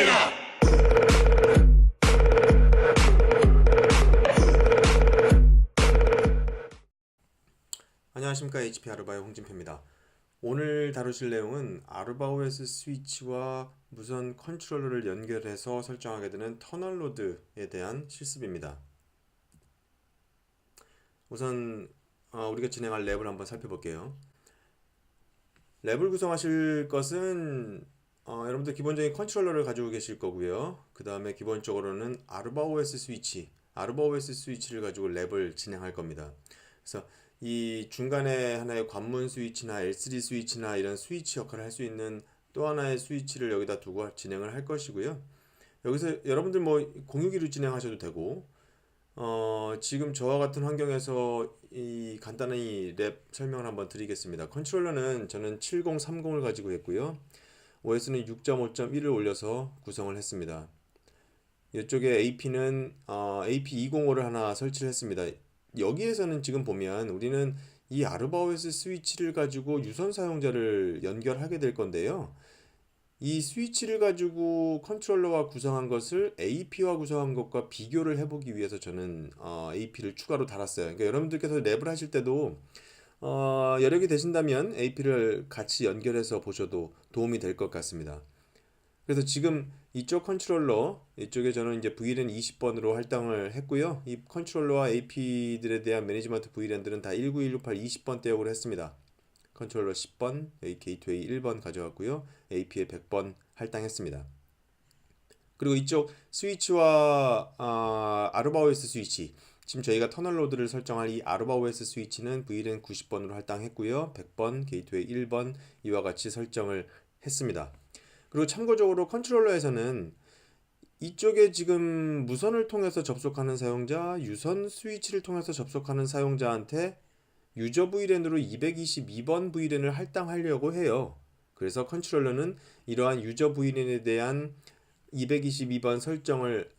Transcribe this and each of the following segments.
홍진표입니다. 안녕하십니까. HP 아르바의 홍진표입니다. 오늘 다루실 내용은 아르바 OS 스위치와 무선 컨트롤러를 연결해서 설정하게 되는 터널 로드에 대한 실습입니다. 우선 우리가 진행할 랩을 한번 살펴볼게요. 랩을 구성하실 것은 여러분들 기본적인 컨트롤러를 가지고 계실 거고요. 그 다음에 기본적으로는 아르바 OS 스위치를 가지고 랩을 진행할 겁니다. 그래서 이 중간에 하나의 관문 스위치나 L3 스위치나 이런 스위치 역할을 할 수 있는 또 하나의 스위치를 여기다 두고 진행을 할 것이고요. 여기서 여러분들 뭐 공유기로 진행하셔도 되고 지금 저와 같은 환경에서 이 간단히 랩 설명을 한번 드리겠습니다. 컨트롤러는 저는 7030을 가지고 있고요. OS는 6.5.1을 올려서 구성을 했습니다. 이쪽에 AP는 AP205를 하나 설치를 했습니다. 여기에서는 지금 보면 우리는 이 아르바 OS 스위치를 가지고 유선 사용자를 연결하게 될 건데요. 이 스위치를 가지고 컨트롤러와 구성한 것을 AP와 구성한 것과 비교를 해보기 위해서 저는 AP를 추가로 달았어요. 그러니까 여러분들께서 랩을 하실 때도 여력이 되신다면 AP를 같이 연결해서 보셔도 도움이 될 것 같습니다. 그래서 지금 이쪽 컨트롤러 이쪽에 저는 이제 VLAN 20번으로 할당을 했고요. 이 컨트롤러와 AP들에 대한 매니지먼트 VLAN들은 다 19168 20번 대역으로 했습니다. 컨트롤러 10번, 여기 게이트웨이 1번 가져왔고요. AP에 100번 할당했습니다. 그리고 이쪽 스위치와 아르바 OS 스위치, 지금 저희가 터널 로드를 설정할 이 아르바 OS 스위치는 VLAN 90번으로 할당했고요. 100번, 게이트웨이 1번 이와 같이 설정을 했습니다. 그리고 참고적으로 컨트롤러에서는 이쪽에 지금 무선을 통해서 접속하는 사용자, 유선 스위치를 통해서 접속하는 사용자한테 유저 VLAN으로 222번 VLAN을 할당하려고 해요. 그래서 컨트롤러는 이러한 유저 VLAN에 대한 222번 설정을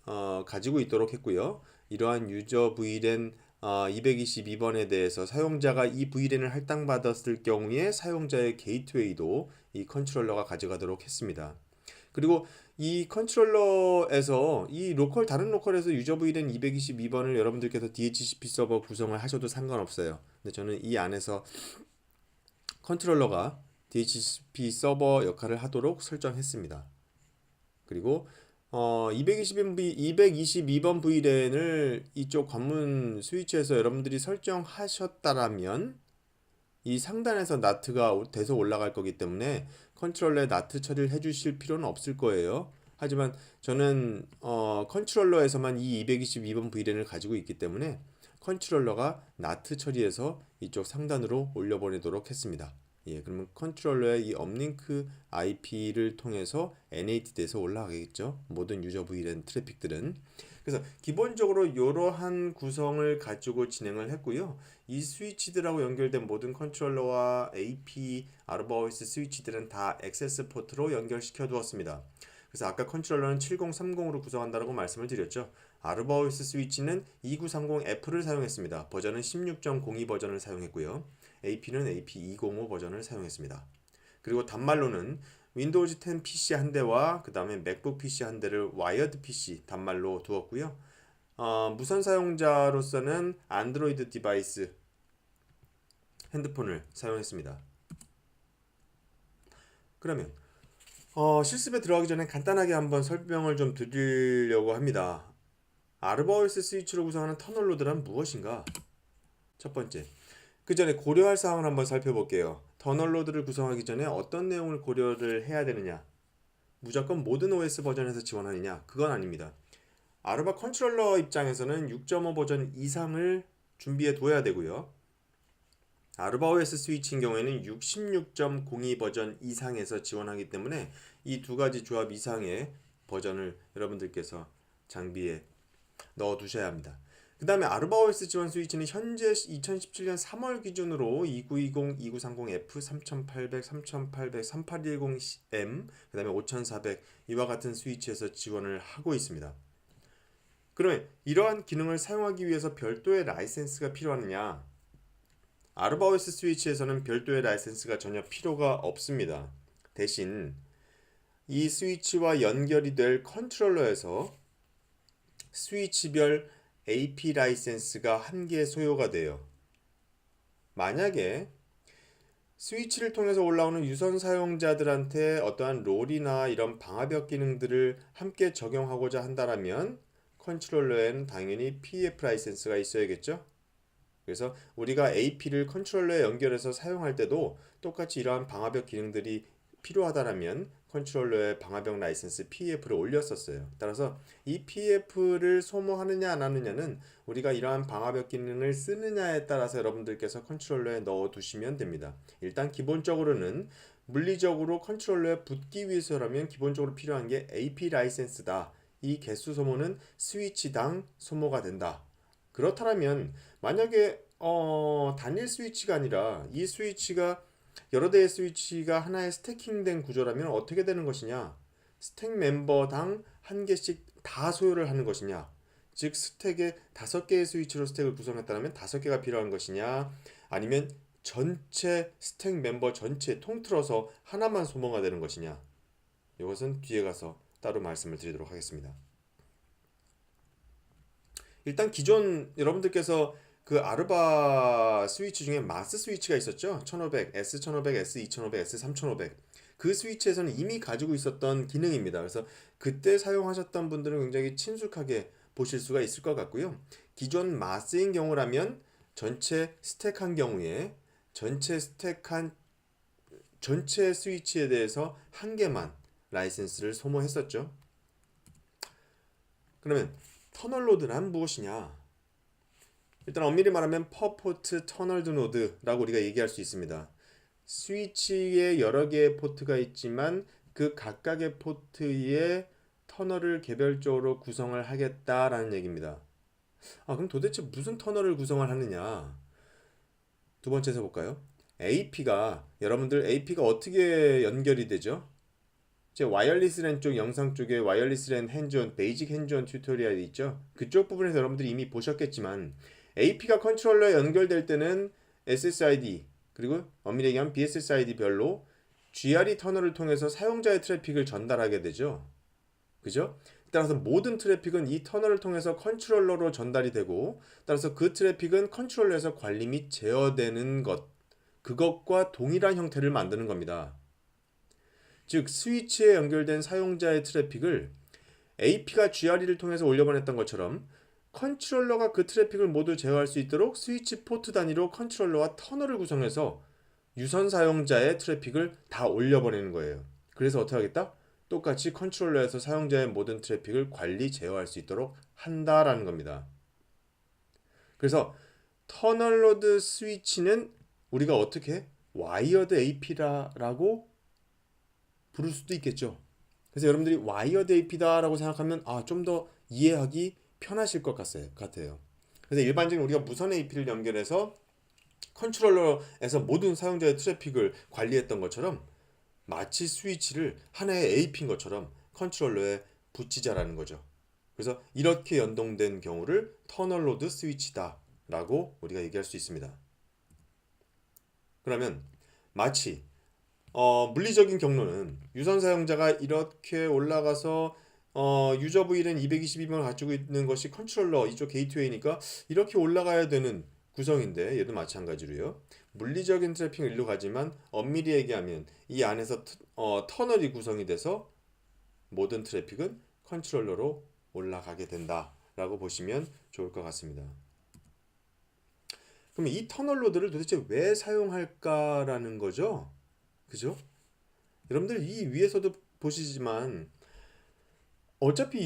가지고 있도록 했고요. 이러한 유저 VLAN 222번에 대해서 사용자가 이 VLAN을 할당받았을 경우에 사용자의 게이트웨이도 이 컨트롤러가 가져가도록 했습니다. 그리고 이 컨트롤러에서 이 다른 로컬에서 유저 VLAN 222번을 여러분들께서 DHCP 서버 구성을 하셔도 상관없어요. 근데 저는 이 안에서 컨트롤러가 DHCP 서버 역할을 하도록 설정했습니다. 그리고 222번 VLAN을 이쪽 관문 스위치에서 여러분들이 설정하셨다라면 이 상단에서 나트가 돼서 올라갈 거기 때문에 컨트롤러에 나트 처리를 해주실 필요는 없을 거예요. 하지만 저는 컨트롤러에서만 이 222번 VLAN을 가지고 있기 때문에 컨트롤러가 나트 처리해서 이쪽 상단으로 올려보내도록 했습니다. 예, 그러면 컨트롤러의 이 업링크 IP를 통해서 NAT 돼서 올라가겠죠. 모든 유저 VLAN 트래픽들은. 그래서 기본적으로 이러한 구성을 가지고 진행을 했고요. 이 스위치들하고 연결된 모든 컨트롤러와 AP, 아르바 OS 스위치들은 다 액세스 포트로 연결시켜 두었습니다. 그래서 아까 컨트롤러는 7030으로 구성한다고 말씀을 드렸죠. 아르바 OS 스위치는 2930F를 사용했습니다. 버전은 16.02 버전을 사용했고요. AP는 AP205 버전을 사용했습니다. 그리고 단말로는 윈도우즈 10 PC 한 대와 그 다음에 맥북 PC 한 대를 와이어드 PC 단말로 두었고요. 무선 사용자로서는 안드로이드 디바이스 핸드폰을 사용했습니다. 그러면 실습에 들어가기 전에 간단하게 한번 설명을 좀 드리려고 합니다. 아르바 OS 스위치로 구성하는 터널 로드란 무엇인가? 첫 번째, 그 전에 고려할 사항을 한번 살펴볼게요. 터널 로드를 구성하기 전에 어떤 내용을 고려를 해야 되느냐? 무조건 모든 OS 버전에서 지원하느냐? 그건 아닙니다. 아르바 컨트롤러 입장에서는 6.5 버전 이상을 준비해 둬야 되고요. 아르바 OS 스위치인 경우에는 66.02 버전 이상에서 지원하기 때문에 이 두 가지 조합 이상의 버전을 여러분들께서 장비에 넣어 두셔야 합니다. 그 다음에 아르바 OS 지원 스위치는 현재 2017년 3월 기준으로 2920, 2930F, 3800, 3800, 3810M, 그 다음에 5400 이와 같은 스위치에서 지원을 하고 있습니다. 그러면 이러한 기능을 사용하기 위해서 별도의 라이센스가 필요하느냐? 아르바 OS 스위치에서는 별도의 라이센스가 전혀 필요가 없습니다. 대신 이 스위치와 연결이 될 컨트롤러에서 스위치별 AP 라이센스가 한 개 소요가 돼요. 만약에 스위치를 통해서 올라오는 유선 사용자들한테 어떠한 롤이나 이런 방화벽 기능들을 함께 적용하고자 한다면 컨트롤러에는 당연히 PF 라이센스가 있어야겠죠. 그래서 우리가 AP를 컨트롤러에 연결해서 사용할 때도 똑같이 이러한 방화벽 기능들이 필요하다면 컨트롤러에 방화벽 라이센스 PEF를 올렸었어요. 따라서 이 PEF를 소모하느냐 안 하느냐는 우리가 이러한 방화벽 기능을 쓰느냐에 따라서 여러분들께서 컨트롤러에 넣어 두시면 됩니다. 일단 기본적으로는 물리적으로 컨트롤러에 붙기 위해서라면 기본적으로 필요한 게 AP 라이센스다. 이 개수 소모는 스위치당 소모가 된다. 그렇다면 만약에 단일 스위치가 아니라 이 스위치가 여러 대의 스위치가 하나의 스태킹된 구조라면 어떻게 되는 것이냐? 스택 멤버당 한 개씩 다 소요를 하는 것이냐? 즉 스택에 5개의 스위치로 스택을 구성했다면 5개가 필요한 것이냐? 아니면 전체 스택 멤버 전체 통틀어서 하나만 소모가 되는 것이냐? 이것은 뒤에 가서 따로 말씀을 드리도록 하겠습니다. 일단 기존 여러분들께서 그 아르바 스위치 중에 마스 스위치가 있었죠. 1500, S1500, S2500, S3500. 그 스위치에서는 이미 가지고 있었던 기능입니다. 그래서 그때 사용하셨던 분들은 굉장히 친숙하게 보실 수가 있을 것 같고요. 기존 마스인 경우라면 전체 스택한 경우에 전체 스위치에 대해서 한 개만 라이센스를 소모했었죠. 그러면 터널 노드란 무엇이냐? 일단 엄밀히 말하면 퍼포트 터널드 노드라고 우리가 얘기할 수 있습니다. 스위치에 여러 개의 포트가 있지만 그 각각의 포트에 터널을 개별적으로 구성을 하겠다라는 얘기입니다. 그럼 도대체 무슨 터널을 구성을 하느냐? 두 번째에서 볼까요? 여러분들 AP가 어떻게 연결이 되죠? 제 와이어리스 랜 쪽 영상 쪽에 와이어리스 랜 핸즈온 베이직 핸즈온 튜토리얼이 있죠. 그쪽 부분에서 여러분들이 이미 보셨겠지만 AP가 컨트롤러에 연결될 때는 SSID 그리고 엄밀히 얘기하면 BSSID 별로 GRE 터널을 통해서 사용자의 트래픽을 전달하게 되죠. 그죠? 따라서 모든 트래픽은 이 터널을 통해서 컨트롤러로 전달이 되고 따라서 그 트래픽은 컨트롤러에서 관리 및 제어되는 그것과 동일한 형태를 만드는 겁니다. 즉 스위치에 연결된 사용자의 트래픽을 AP가 GRE를 통해서 올려보냈던 것처럼 컨트롤러가 그 트래픽을 모두 제어할 수 있도록 스위치 포트 단위로 컨트롤러와 터널을 구성해서 유선 사용자의 트래픽을 다 올려보내는 거예요. 그래서 어떻게 하겠다? 똑같이 컨트롤러에서 사용자의 모든 트래픽을 관리, 제어할 수 있도록 한다라는 겁니다. 그래서 터널 로드 스위치는 우리가 어떻게 와이어드 AP라고 부를 수도 있겠죠. 그래서 여러분들이 와이어드 AP다라고 생각하면 좀 더 이해하기 편하실 것 같아요. 그래서 일반적인 우리가 무선 AP를 연결해서 컨트롤러에서 모든 사용자의 트래픽을 관리했던 것처럼 마치 스위치를 하나의 AP인 것처럼 컨트롤러에 붙이자라는 거죠. 그래서 이렇게 연동된 경우를 터널 로드 스위치다 라고 우리가 얘기할 수 있습니다. 그러면 마치 물리적인 경로는 유선 사용자가 이렇게 올라가서 유저 VLAN 222번을 가지고 있는 것이 컨트롤러 이쪽 게이트웨이니까 이렇게 올라가야 되는 구성인데 얘도 마찬가지로요. 물리적인 트래픽은 일로 가지만 엄밀히 얘기하면 이 안에서 터널이 구성이 돼서 모든 트래픽은 컨트롤러로 올라가게 된다라고 보시면 좋을 것 같습니다. 그럼 이 터널 로드를 도대체 왜 사용할까라는 거죠? 그죠? 여러분들 이 위에서도 보시지만 어차피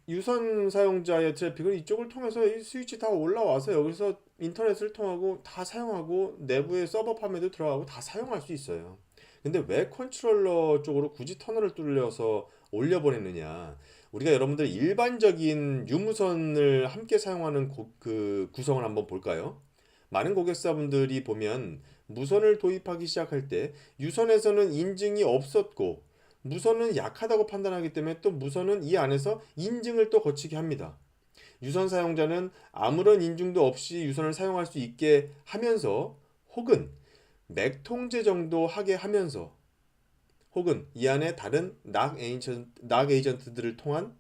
유선 사용자의 트래픽은 이쪽을 통해서 이 스위치 다 올라와서 여기서 인터넷을 통하고 다 사용하고 내부의 서버 파면도 들어가고 다 사용할 수 있어요. 근데 왜 컨트롤러 쪽으로 굳이 터널을 뚫려서 올려보내느냐? 우리가 여러분들 일반적인 유무선을 함께 사용하는 그 구성을 한번 볼까요? 많은 고객사분들이 보면 무선을 도입하기 시작할 때 유선에서는 인증이 없었고 무선은 약하다고 판단하기 때문에 또 무선은 이 안에서 인증을 또 거치게 합니다. 유선 사용자는 아무런 인증도 없이 유선을 사용할 수 있게 하면서 혹은 맥 통제 정도 하게 하면서 혹은 이 안에 다른 낙 에이전트들을 통한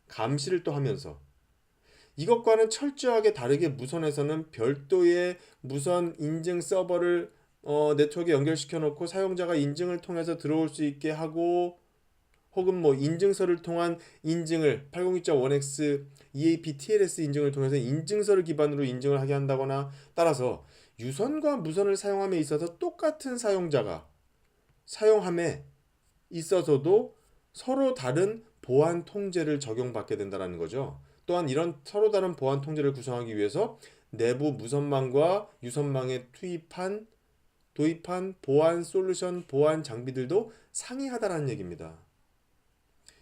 감시를 또 하면서 이것과는 철저하게 다르게 무선에서는 별도의 무선 인증 서버를 네트워크에 연결시켜 놓고 사용자가 인증을 통해서 들어올 수 있게 하고 혹은 뭐 인증서를 통한 인증을 802.1x EAP TLS 인증을 통해서 인증서를 기반으로 인증을 하게 한다거나 따라서 유선과 무선을 사용함에 있어서 똑같은 사용자가 사용함에 있어서도 서로 다른 보안 통제를 적용받게 된다는 거죠. 또한 이런 서로 다른 보안 통제를 구성하기 위해서 내부 무선망과 유선망에 도입한 보안 솔루션, 보안 장비들도 상이하다라는 얘기입니다.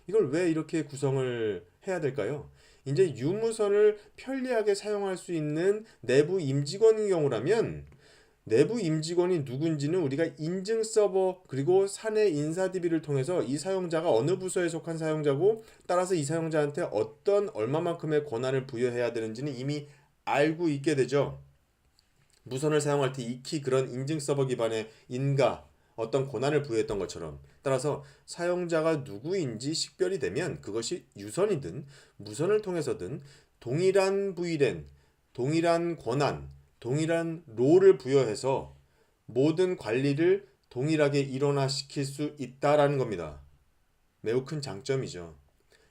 이걸 왜 이렇게 구성을 해야 될까요? 이제 유무선을 편리하게 사용할 수 있는 내부 임직원인 경우라면 내부 임직원이 누군지는 우리가 인증 서버 그리고 사내 인사 DB를 통해서 이 사용자가 어느 부서에 속한 사용자고 따라서 이 사용자한테 어떤 얼마만큼의 권한을 부여해야 되는지는 이미 알고 있게 되죠. 무선을 사용할 때 익히 그런 인증 서버 기반의 인가 어떤 권한을 부여했던 것처럼 따라서 사용자가 누구인지 식별이 되면 그것이 유선이든 무선을 통해서든 동일한 VLAN, 동일한 권한, 동일한 롤을 부여해서 모든 관리를 동일하게 일원화시킬 수 있다라는 겁니다. 매우 큰 장점이죠.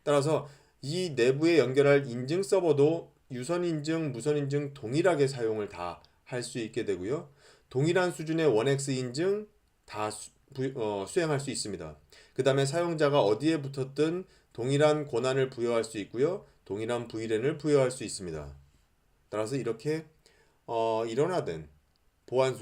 따라서 이 내부에 연결할 인증 서버도 유선 인증, 무선 인증 동일하게 사용을 다 할 수 있게 되고요. 동일한 수준의 1X 인증 다 수행할 수 있습니다. 그 다음에 사용자가 어디에 붙었든 동일한 권한을 부여할 수 있고요. 동일한 VLAN을 부여할 수 있습니다. 따라서 이렇게 일어나든 보안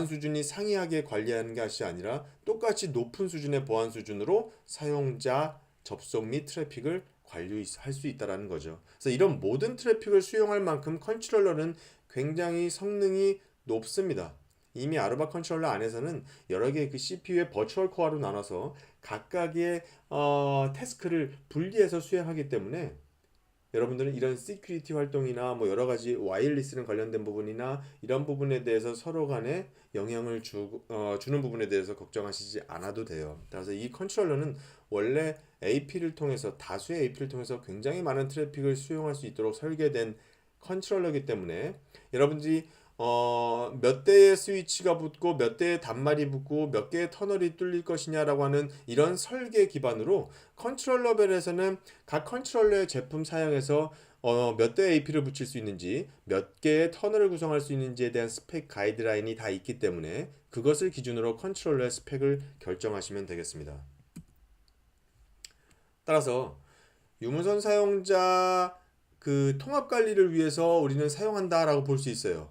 수준이 상이하게 관리하는 것이 아니라 똑같이 높은 수준의 보안 수준으로 사용자 접속 및 트래픽을 관리할 수 있다는 거죠. 그래서 이런 모든 트래픽을 수용할 만큼 컨트롤러는 굉장히 성능이 높습니다. 이미 아루바 컨트롤러 안에서는 여러 개의 그 CPU의 버추얼 코어로 나눠서 각각의 태스크를 분리해서 수행하기 때문에 여러분들은 이런 시큐리티 활동이나 뭐 여러 가지 와이어리스랑 관련된 부분이나 이런 부분에 대해서 서로 간에 영향을 주는 부분에 대해서 걱정하시지 않아도 돼요. 따라서 이 컨트롤러는 원래 AP를 통해서 다수의 AP를 통해서 굉장히 많은 트래픽을 수용할 수 있도록 설계된 컨트롤러이기 때문에 여러분들이 몇 대의 스위치가 붙고 몇 대의 단말이 붙고 몇 개의 터널이 뚫릴 것이냐라고 하는 이런 설계 기반으로 컨트롤러별에서는 각 컨트롤러의 제품 사양에서 몇 대의 AP를 붙일 수 있는지 몇 개의 터널을 구성할 수 있는지에 대한 스펙 가이드라인이 다 있기 때문에 그것을 기준으로 컨트롤러의 스펙을 결정하시면 되겠습니다. 따라서 유무선 사용자 그 통합 관리를 위해서 우리는 사용한다라고 볼 수 있어요.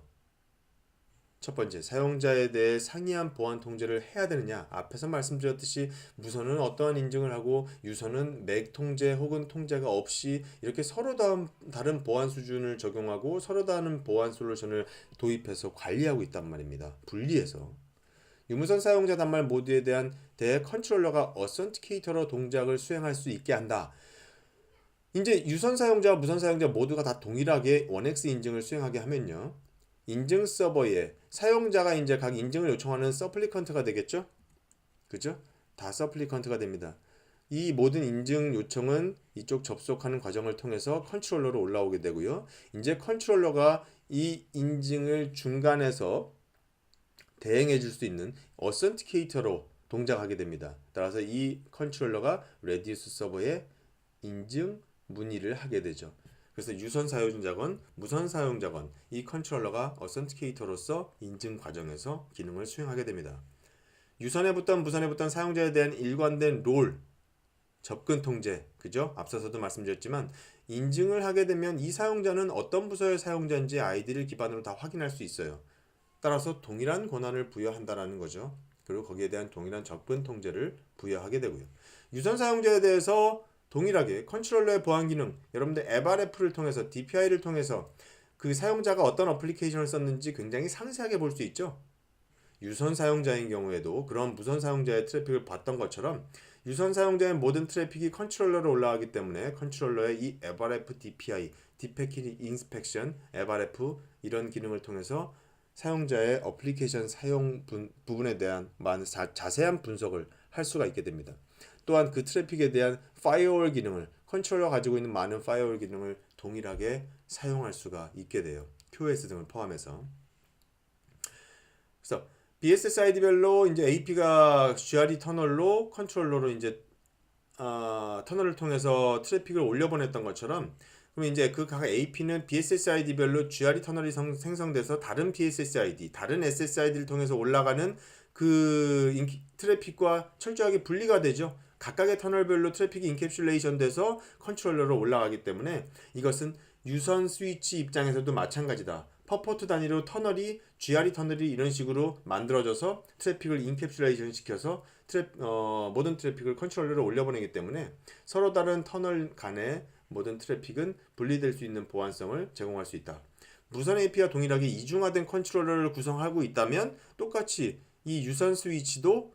첫 번째, 사용자에 대해 상이한 보안 통제를 해야 되느냐? 앞에서 말씀드렸듯이 무선은 어떠한 인증을 하고 유선은 맥 통제 혹은 통제가 없이 이렇게 서로 다른 보안 수준을 적용하고 서로 다른 보안 솔루션을 도입해서 관리하고 있단 말입니다. 분리해서. 유무선 사용자 단말 모드에 대한 대 컨트롤러가 어센티케이터로 동작을 수행할 수 있게 한다. 이제 유선 사용자와 무선 사용자 모두가 다 동일하게 1X 인증을 수행하게 하면요. 인증 서버에 사용자가 이제 각 인증을 요청하는 서플리컨트가 되겠죠? 그죠? 다 서플리컨트가 됩니다. 이 모든 인증 요청은 이쪽 접속하는 과정을 통해서 컨트롤러로 올라오게 되고요. 이제 컨트롤러가 이 인증을 중간에서 대행해 줄 수 있는 어센티케이터로 동작하게 됩니다. 따라서 이 컨트롤러가 레디우스 서버에 인증 문의를 하게 되죠. 그래서 유선 사용자건 무선 사용자건 이 컨트롤러가 어센티케이터로서 인증 과정에서 기능을 수행하게 됩니다. 유선에 붙던 무선에 붙던 사용자에 대한 일관된 롤, 접근 통제, 그죠? 앞서서도 말씀드렸지만 인증을 하게 되면 이 사용자는 어떤 부서의 사용자인지 아이디를 기반으로 다 확인할 수 있어요. 따라서 동일한 권한을 부여한다라는 거죠. 그리고 거기에 대한 동일한 접근 통제를 부여하게 되고요. 유선 사용자에 대해서 동일하게 컨트롤러의 보안 기능, 여러분들 FRF를 통해서 DPI를 통해서 그 사용자가 어떤 어플리케이션을 썼는지 굉장히 상세하게 볼 수 있죠. 유선 사용자인 경우에도 그런 무선 사용자의 트래픽을 봤던 것처럼 유선 사용자의 모든 트래픽이 컨트롤러로 올라가기 때문에 컨트롤러의 이 FRF DPI, 디패킷 인스펙션, FRF 이런 기능을 통해서 사용자의 어플리케이션 사용 부분에 대한 자세한 분석을 할 수가 있게 됩니다. 또한 그 트래픽에 대한 파이어월 기능을 컨트롤러가 가지고 있는 많은 파이어월 기능을 동일하게 사용할 수가 있게 돼요. QoS 등을 포함해서. 그래서 BSSID별로 이제 AP가 GRE 터널로 컨트롤러로 이제 터널을 통해서 트래픽을 올려보냈던 것처럼, 그럼 이제 그 각 AP는 BSSID별로 GRE 터널이 생성돼서 다른 BSSID, 다른 SSID를 통해서 올라가는 그 트래픽과 철저하게 분리가 되죠. 각각의 터널별로 트래픽이 인캡슐레이션 돼서 컨트롤러로 올라가기 때문에 이것은 유선 스위치 입장에서도 마찬가지다. 퍼포트 단위로 터널이 GRE 터널이 이런 식으로 만들어져서 트래픽을 인캡슐레이션 시켜서 모든 트래픽을 컨트롤러로 올려보내기 때문에 서로 다른 터널 간의 모든 트래픽은 분리될 수 있는 보안성을 제공할 수 있다. 무선 AP와 동일하게 이중화된 컨트롤러를 구성하고 있다면 똑같이 이 유선 스위치도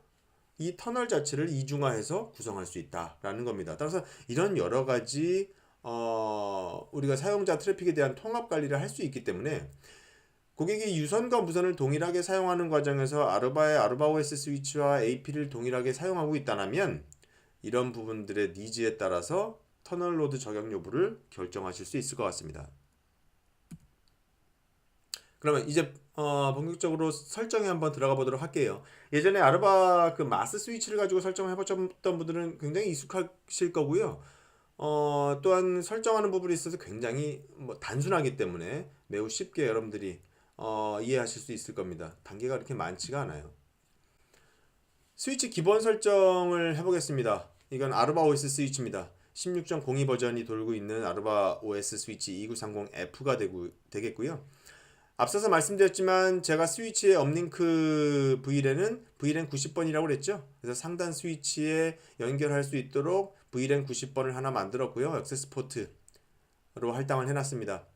이 터널 자체를 이중화해서 구성할 수 있다라는 겁니다. 따라서 이런 여러 가지 우리가 사용자 트래픽에 대한 통합 관리를 할 수 있기 때문에 고객이 유선과 무선을 동일하게 사용하는 과정에서 아르바의 아르바 OS 스위치와 AP를 동일하게 사용하고 있다면 이런 부분들의 니즈에 따라서 터널 로드 적용 여부를 결정하실 수 있을 것 같습니다. 그러면 이제 본격적으로 설정에 한번 들어가 보도록 할게요. 예전에 아르바 그 마스 스위치를 가지고 설정을 해봤던 분들은 굉장히 익숙하실 거고요. 또한 설정하는 부분에 있어서 굉장히 단순하기 때문에 매우 쉽게 여러분들이 이해하실 수 있을 겁니다. 단계가 그렇게 많지가 않아요. 스위치 기본 설정을 해보겠습니다. 이건 아르바 OS 스위치입니다. 16.02 버전이 돌고 있는 아르바 OS 스위치 2930F가 되겠고요. 앞서서 말씀드렸지만 제가 스위치의 업링크 VLAN은 VLAN 90번이라고 그랬죠. 그래서 상단 스위치에 연결할 수 있도록 VLAN 90번을 하나 만들었고요. 액세스 포트로 할당을 해놨습니다.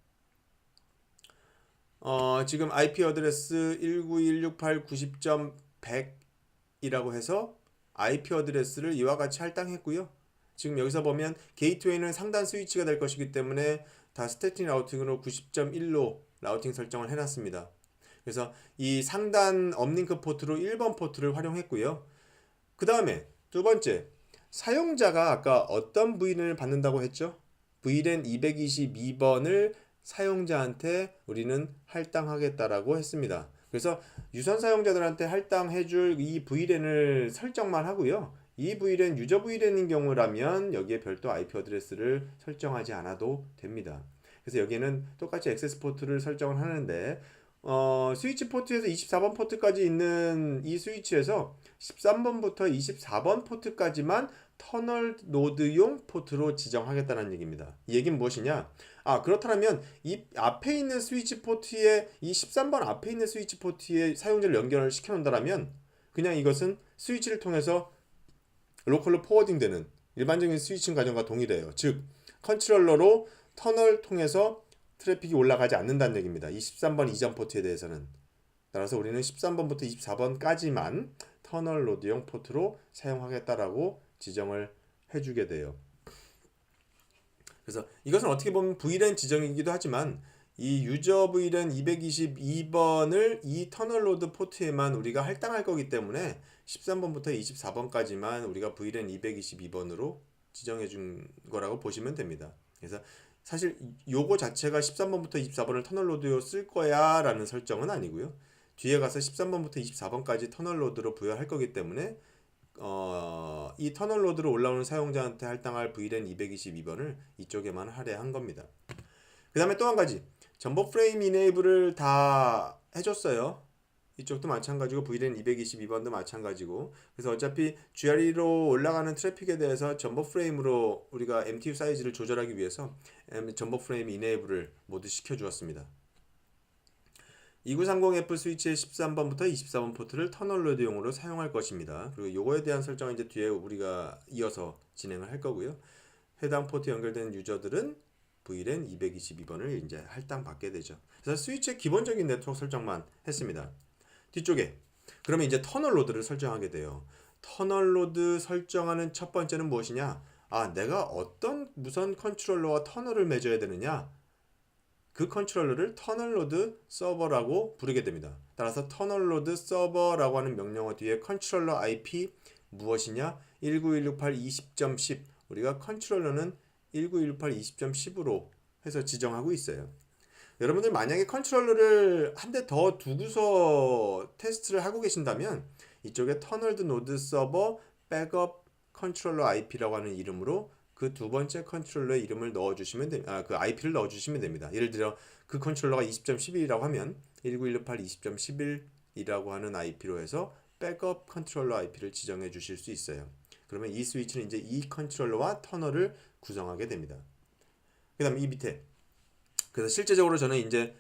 지금 IP 어드레스 1916890.100이라고 해서 IP 어드레스를 이와 같이 할당했고요. 지금 여기서 보면 게이트웨이는 상단 스위치가 될 것이기 때문에 다 스태틱 라우팅으로 90.1로 라우팅 설정을 해놨습니다. 그래서 이 상단 업링크 포트로 1번 포트를 활용했고요. 그 다음에 두 번째, 사용자가 아까 어떤 VLAN을 받는다고 했죠? VLAN 222번을 사용자한테 우리는 할당하겠다라고 했습니다. 그래서 유선 사용자들한테 할당해줄 이 VLAN을 설정만 하고요. 이 VLAN 유저 VLAN인 경우라면 여기에 별도 IP 어드레스를 설정하지 않아도 됩니다. 그래서 여기에는 똑같이 액세스 포트를 설정을 하는데 스위치 포트에서 24번 포트까지 있는 이 스위치에서 13번부터 24번 포트까지만 터널 노드용 포트로 지정하겠다는 얘기입니다. 이 얘기는 무엇이냐? 그렇다면 이 앞에 있는 스위치 포트에 이 13번 앞에 있는 스위치 포트에 사용자를 연결을 시켜 놓는다면 그냥 이것은 스위치를 통해서 로컬로 포워딩되는 일반적인 스위칭 과정과 동일해요. 즉 컨트롤러로 터널 통해서 트래픽이 올라가지 않는다는 얘기입니다. 이 13번 이전 포트에 대해서는. 따라서 우리는 13번부터 24번까지만 터널 로드용 포트로 사용하겠다라고 지정을 해주게 돼요. 그래서 이것은 어떻게 보면 VLAN 지정이기도 하지만 이 유저 VLAN 222번을 이 터널 로드 포트에만 우리가 할당할 거기 때문에 13번부터 24번까지만 우리가 VLAN 222번으로 지정해 준 거라고 보시면 됩니다. 그래서 사실 요거 자체가 13번부터 24번을 터널 로드로 쓸 거야 라는 설정은 아니고요. 뒤에 가서 13번부터 24번까지 터널 로드로 부여할 거기 때문에 이 터널 로드로 올라오는 사용자한테 할당할 VLAN 222번을 이쪽에만 할애한 겁니다. 그 다음에 또 한 가지, 전보 프레임 이네이블을 다 해줬어요. 이쪽도 마찬가지고 VLAN 222번도 마찬가지고. 그래서 어차피 GRE로 올라가는 트래픽에 대해서 전보 프레임으로 우리가 MTU 사이즈를 조절하기 위해서 전보 프레임 이네이블을 모두 시켜주었습니다. 2930F 스위치의 13번부터 24번 포트를 터널 로드용으로 사용할 것입니다. 그리고 요거에 대한 설정은 이제 뒤에 우리가 이어서 진행을 할 거고요. 해당 포트 연결된 유저들은 VLAN 222번을 이제 할당받게 되죠. 그래서 스위치의 기본적인 네트워크 설정만 했습니다. 뒤쪽에 그러면 이제 터널 로드를 설정하게 돼요. 터널 로드 설정하는 첫 번째는 무엇이냐? 내가 어떤 무선 컨트롤러와 터널을 맺어야 되느냐? 그 컨트롤러를 터널 로드 서버라고 부르게 됩니다. 따라서 터널 로드 서버라고 하는 명령어 뒤에 컨트롤러 IP 무엇이냐? 19168.20.10 우리가 컨트롤러는 19168.20.10으로 해서 지정하고 있어요. 여러분들 만약에 컨트롤러를 한 대 더 두고서 테스트를 하고 계신다면 이쪽에 터널드 노드 서버 백업 컨트롤러 IP라고 하는 이름으로 그 두 번째 컨트롤러의 이름을 넣어주시면 됩니다. 그 IP를 넣어주시면 됩니다. 예를 들어 그 컨트롤러가 20.11이라고 하면 19168.20.11이라고 하는 IP로 해서 백업 컨트롤러 IP를 지정해 주실 수 있어요. 그러면 이 스위치는 이제 이 컨트롤러와 터널을 구성하게 됩니다. 그 다음에 이 밑에 그래서 실제적으로 저는 이제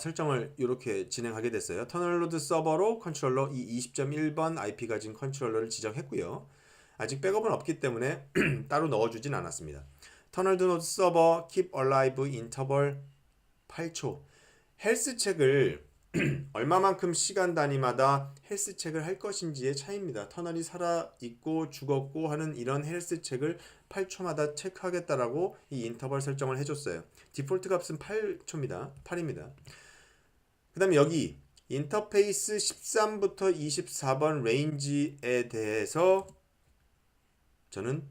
설정을 이렇게 진행하게 됐어요. 터널 로드 서버로 컨트롤러 이 20.1번 IP 가진 컨트롤러를 지정했고요. 아직 백업은 없기 때문에 따로 넣어주진 않았습니다. 터널 노드 서버 keep alive 인터벌 8초 헬스 책을 얼마만큼 시간 단위마다 헬스 책을 할 것인지의 차이입니다. 터널이 살아있고 죽었고 하는 이런 헬스 책을 8초마다 체크하겠다라고 이 인터벌 설정을 해줬어요. 디폴트 값은 8초입니다. 8입니다. 그 다음에 여기 인터페이스 13부터 24번 레인지에 대해서 저는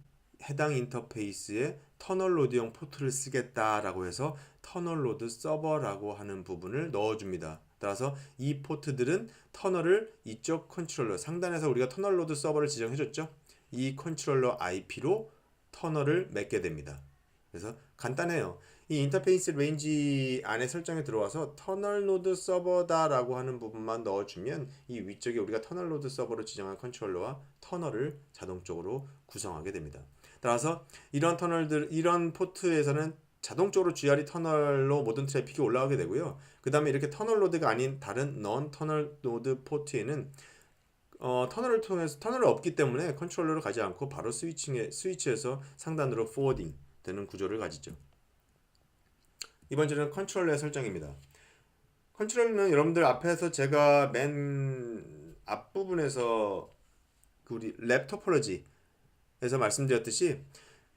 해당 인터페이스에 터널 로드용 포트를 쓰겠다라고 해서 터널 로드 서버라고 하는 부분을 넣어줍니다. 따라서 이 포트들은 터널을 이쪽 컨트롤러 상단에서 우리가 터널 로드 서버를 지정해줬죠. 이 컨트롤러 IP로 터널을 맺게 됩니다. 그래서 간단해요. 이 인터페이스 레인지 안에 설정에 들어와서 터널 노드 서버다라고 하는 부분만 넣어주면 이 위쪽에 우리가 터널 노드 서버로 지정한 컨트롤러와 터널을 자동적으로 구성하게 됩니다. 따라서 이런 터널들, 이런 포트에서는 자동적으로 GRE 터널로 모든 트래픽이 올라오게 되고요. 그 다음에 이렇게 터널 노드가 아닌 다른 넌 터널 노드 포트에는 터널을 통해서 터널이 없기 때문에 컨트롤러를 가지 않고 바로 스위치에서 상단으로 포워딩 되는 구조를 가지죠. 이번 주는 컨트롤러의 설정입니다. 컨트롤러는 여러분들 앞에서 제가 맨 앞부분에서 그 우리 랩 토폴로지에서 말씀드렸듯이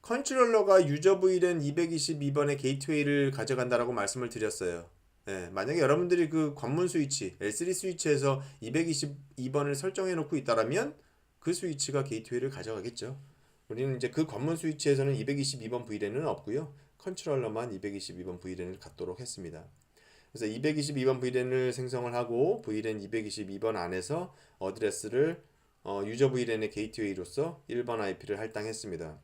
컨트롤러가 유저 VLAN 222번의 게이트웨이를 가져간다라고 말씀을 드렸어요. 네, 만약에 여러분들이 그 관문 스위치 L3 스위치에서 222번을 설정해 놓고 있다라면 그 스위치가 게이트웨이를 가져가겠죠. 우리는 이제 그 관문 스위치에서는 222번 VLAN은 없고요. 컨트롤러만 222번 VLAN을 갖도록 했습니다. 그래서 222번 VLAN을 생성을 하고 VLAN 222번 안에서 어드레스를 유저 VLAN의 게이트웨이로서 1번 IP를 할당했습니다.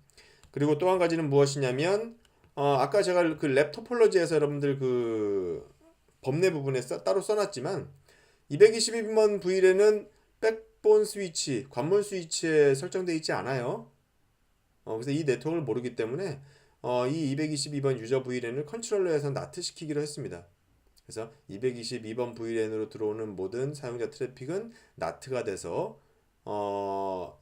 그리고 또 한 가지는 무엇이냐면 아까 제가 그 랩 토폴로지에서 여러분들 그 범례 부분에 따로 써놨지만 222번 VLAN은 백본 스위치, 관문 스위치에 설정되어 있지 않아요. 그래서 이 네트워크를 모르기 때문에 이 222번 유저 VLAN을 컨트롤러에서 나트 시키기로 했습니다. 그래서 222번 VLAN으로 들어오는 모든 사용자 트래픽은 나트가 돼서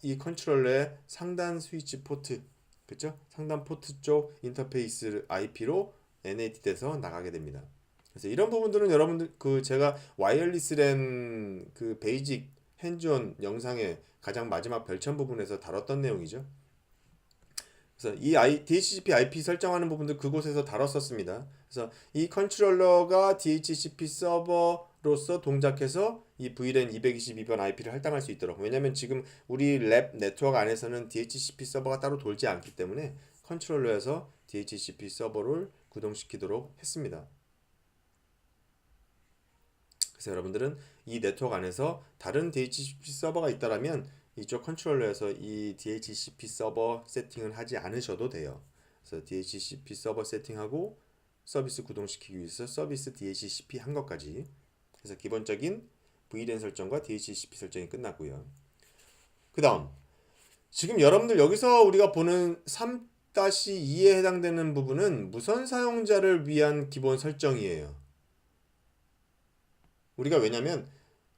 이 컨트롤러의 상단 스위치 포트, 그렇죠? 상단 포트 쪽 인터페이스 IP로 NAT 돼서 나가게 됩니다. 그래서 이런 부분들은 여러분들 그 제가 와이어리스 랜 그 베이직 핸즈온 영상의 가장 마지막 별첨 부분에서 다뤘던 내용이죠. 그래서 이 DHCP IP 설정하는 부분들 그곳에서 다뤘었습니다. 그래서 이 컨트롤러가 DHCP 서버로서 동작해서 이 VLAN 222번 IP를 할당할 수 있도록, 왜냐면 지금 우리 랩 네트워크 안에서는 DHCP 서버가 따로 돌지 않기 때문에 컨트롤러에서 DHCP 서버를 구동시키도록 했습니다. 그래서 여러분들은 이 네트워크 안에서 다른 DHCP 서버가 있다라면 이쪽 컨트롤러에서 이 DHCP 서버 세팅을 하지 않으셔도 돼요. 그래서 DHCP 서버 세팅하고 서비스 구동시키기 위해서 서비스 DHCP 한 것까지. 그래서 기본적인 VLAN 설정과 DHCP 설정이 끝났고요. 그 다음 지금 여러분들 여기서 우리가 보는 3-2에 해당되는 부분은 무선 사용자를 위한 기본 설정이에요. 우리가 왜냐면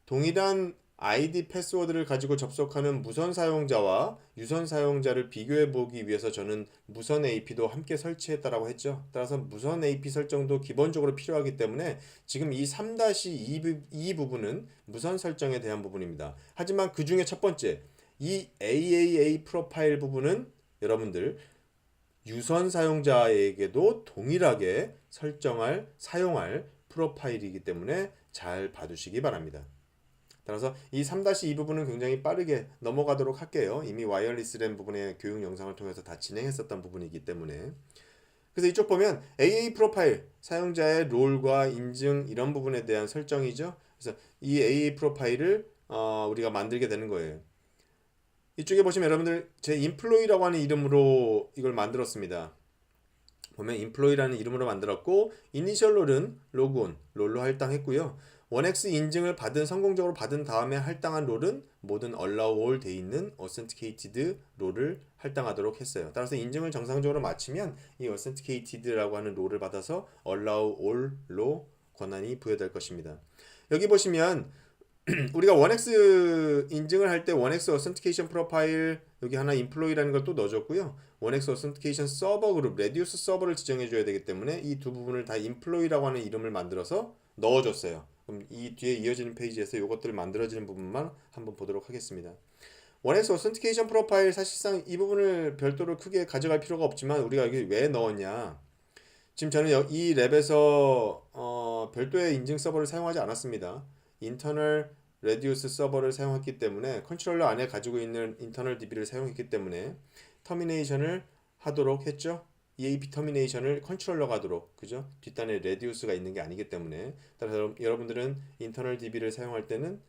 동일한 아이디 패스워드를 가지고 접속하는 무선 사용자와 유선 사용자를 비교해 보기 위해서 저는 무선 AP도 함께 설치했다라고 했죠. 따라서 무선 AP 설정도 기본적으로 필요하기 때문에 지금 이 3-2 부분은 무선 설정에 대한 부분입니다. 하지만 그 중에 첫 번째 이 AAA 프로파일 부분은 여러분들 유선 사용자에게도 동일하게 사용할 프로파일이기 때문에 잘 봐두시기 바랍니다. 따라서 이 3-2 부분은 굉장히 빠르게 넘어가도록 할게요. 이미 와이어리스 랜 부분의 교육 영상을 통해서 다 진행했었던 부분이기 때문에. 그래서 이쪽 보면 AA 프로파일, 사용자의 롤과 인증 이런 부분에 대한 설정이죠. 그래서 이 AA 프로파일을 우리가 만들게 되는 거예요. 이쪽에 보시면 여러분들 제 인플로이라고 하는 이름으로 이걸 만들었습니다. 보면 인플로이라는 이름으로 만들었고 이니셜 롤은 로그온, 롤로 할당했고요. 원엑스 인증을 성공적으로 받은 다음에 할당한 롤은 모든 allow all 돼 있는 authenticated 롤을 할당하도록 했어요. 따라서 인증을 정상적으로 마치면 이 authenticated라고 하는 롤을 받아서 allow all로 권한이 부여될 것입니다. 여기 보시면 우리가 원엑스 인증을 할 때 원엑스 어센티케이션 프로파일 여기 하나 인플로이라는 걸 또 넣어줬고요. 원엑스 어센티케이션 서버 그룹 레디우스 서버를 지정해 줘야 되기 때문에 이 두 부분을 다 인플로이라고 하는 이름을 만들어서 넣어줬어요. 그럼 이 뒤에 이어지는 페이지에서 이것들을 만들어지는 부분만 한번 보도록 하겠습니다. 원엑스 어센티케이션 프로파일 사실상 이 부분을 별도로 크게 가져갈 필요가 없지만 우리가 여기 왜 넣었냐. 지금 저는 이 랩에서 별도의 인증 서버를 사용하지 않았습니다. 인터널 레디우스 서버를 사용했기 때문에 컨트롤러 안에 가지고 있는 인터널 DB를 사용했기 때문에 터미네이션을 하도록 했죠. EAP 터미네이션을 컨트롤러가 하도록, 그죠? 뒷단에 레디우스가 있는 게 아니기 때문에. 따라서 여러분들은 인터널 DB를 사용할 때는